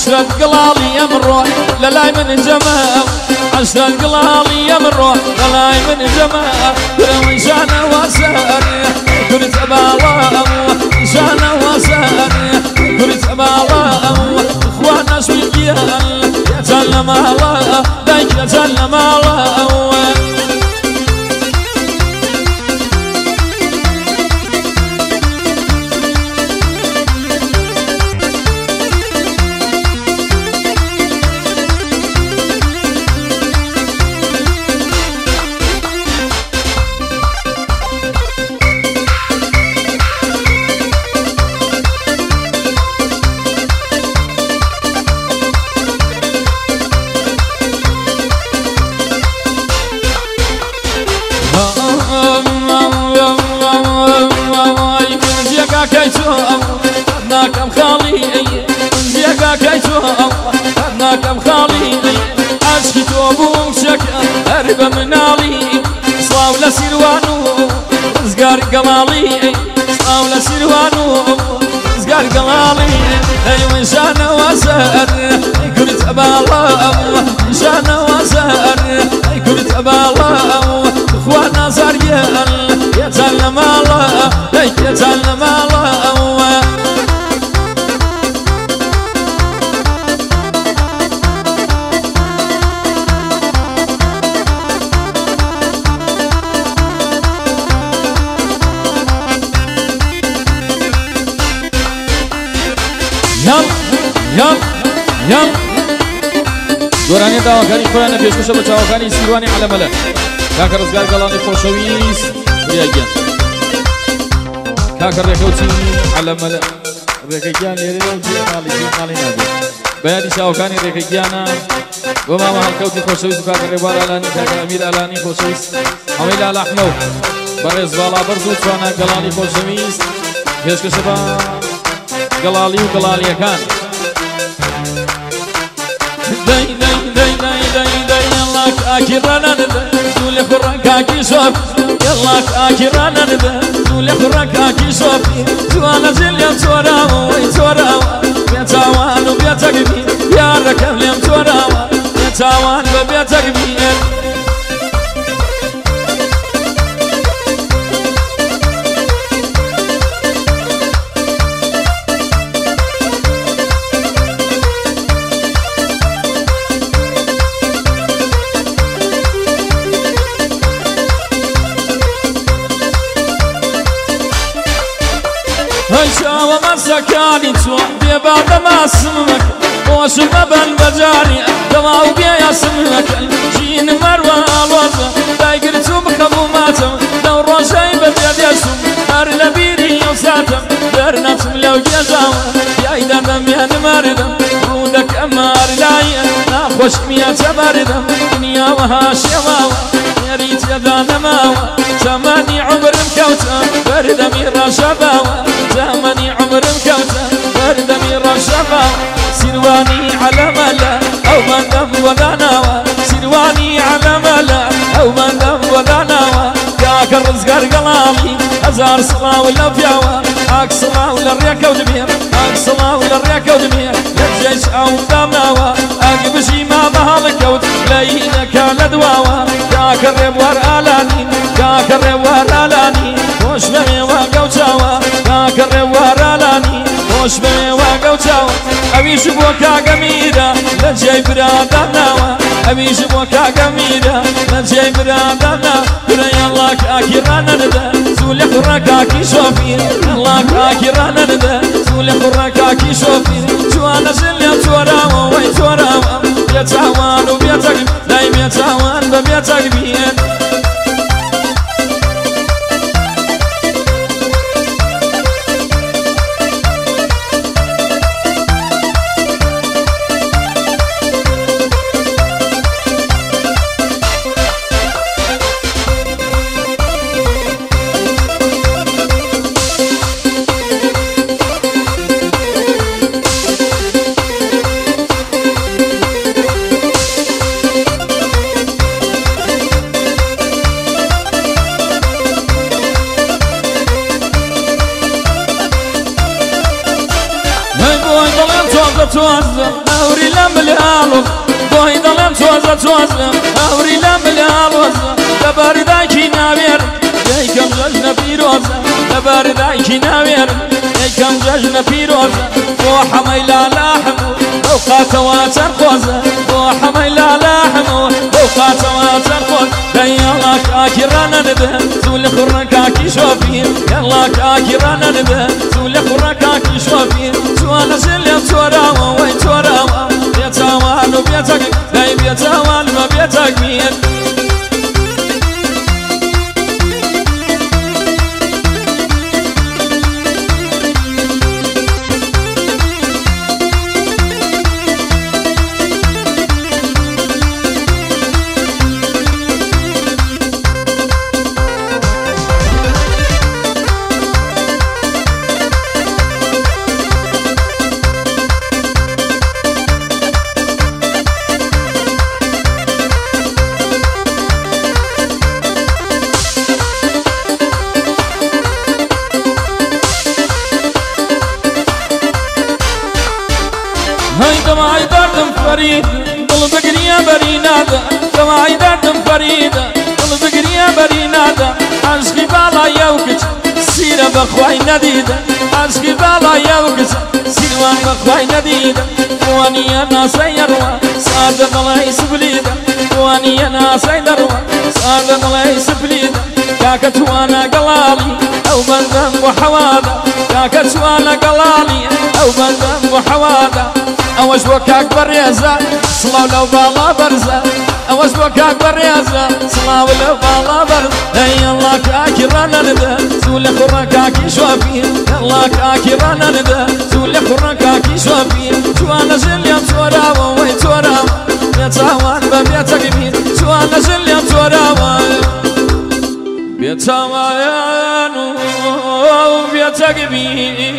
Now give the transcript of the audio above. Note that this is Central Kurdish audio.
عشرة قلالي يمرون للاي من جمال عشرة قلالي يمرون للاي من جمال ولو شانا وساني كنت أبالام شانا وساني كنت أبالام إخوانا شويقيان يتعلم الله دايك يتعلم الله ناكم خالي زيقا كيتو ناكم خالي عشقي توبوم شكا هرب منالي صلاو لسيروانو زقار قمالي صلاو لسيروانو زقار قمالي اي شانا وسر كنت ابالام شانا وسر كنت ابالام اخوانا زريان يتعلم الله يتعلم الله يم دوراني داواكاني خورانا بيشكوشا بچاواكاني سيرواني على ملا كاكا رزقار قلاني خوشويس رياجيان كاكا ريكوتي على ملا ريكيان يريوتي مالي نادي بياني شاواكاني ريكيانا وما محل كوتي خوشويس كاكا ريبار علاني كاكا امير علاني خوشويس حميل على احمو برز بالا برزو توانا قلاني خوشويس بيشكوشا قلالي وقلالي كان داي داي داي داي داي داي يلاك اكيرانا دولي خرك اكي شوف يلاك اكيرانا دولي خرك اكي شوف توانا زليم توراو توراو بيتاوان وبيتقبي يا ركب ليم توراو بيتاوان وبيتقبي هيشاوة مسكاني توا بيبعد ما اسمك وش مبن بجاني دواو بيا اسمك جين مروة الوزة دايقرتو بخبو ماتم لو روشاي بديد يسم هار لبيري يوساتم درناتم لو جزاوة يا إذا دم يا نماردم رودك أمار لايا ناخوش ميا تباردم دنيا وهاشيواوة يا ريت يدا نماوة زماني عمر مكوتة بردمي رشباوة زماني عمر مكوتة بردمي رشباوة سيرواني على ملا أو من دم ولا ناوى سيرواني على ملا أو من دم ولا ناوى كاك الرزقار قلالي أزار صلاة ولا فياوة أك صلاة ولا الريكة ودمير أك صلاة ولا الريكة ودمير للجيش أو دام ناوى أك بشي ما بهالك كوت لينك لدواوة كاك الربوار آلاني كاك الربوار آلاني وش بمي وقوتاوة كاك الربوار آلاني وش بمي وقوتاوة أبيش بوكا قميدة لجي برادانا أبيش بوكا قميدة لجي برادانا بري الله كاكيرانا ندا زولي خراكاكي شوفين الله كاكيرانا ندا زولي خراكاكي شوفين جوانا زليا توراوا وي توراوا بيتاوان وبيتاقب لاي بيتاوان ببيتاقبين توزة أوري لملالوز دوهي دلم توزة أوري لملالوز لبارداكي ناوير يكم ججن بيروزة لبارداكي ناوير يكم ججن بيروزة وحميلا لاحمو وقات واتر خوزة وحميلا لاحمو وقات واتر خوزة يلا كاكي رانا نبه زول خورنا كاكي شوفين يلا كاكي رانا نبه زول خورنا كاكي شوفين سوانا زليم توراوا وين توراوا بيتاوان وبيتك داي بيتاوان ما بيتك مين دمعي دردم فريد قلب قرية برينادة دمعي دردم فريد قلب قرية برينادة عشقي بالا يوكج سيرة بخواي نديدة عشقي بالا يوكج سيروان بخواي نديدة واني انا سيروان صادق الله سبليدة واني انا سيروان صادق الله سبليدة كاكت وانا قلالي او بندم وحوادة كاكت وانا قلالي او بندم وحوادة أوش وكاك بريزة صلاو لو بالا برزة أوش وكاك بريزة صلاو لو بالا برزة يلا كاكي رانا نبه زول خورنا كاكي شوفين يلا كاكي رانا نبه زول خورنا كاكي شوفين جوانا زليم توراوا وين توراوا بيتاوان ببيتك مين جوانا زليم توراوا بيتاوان وبيتك مين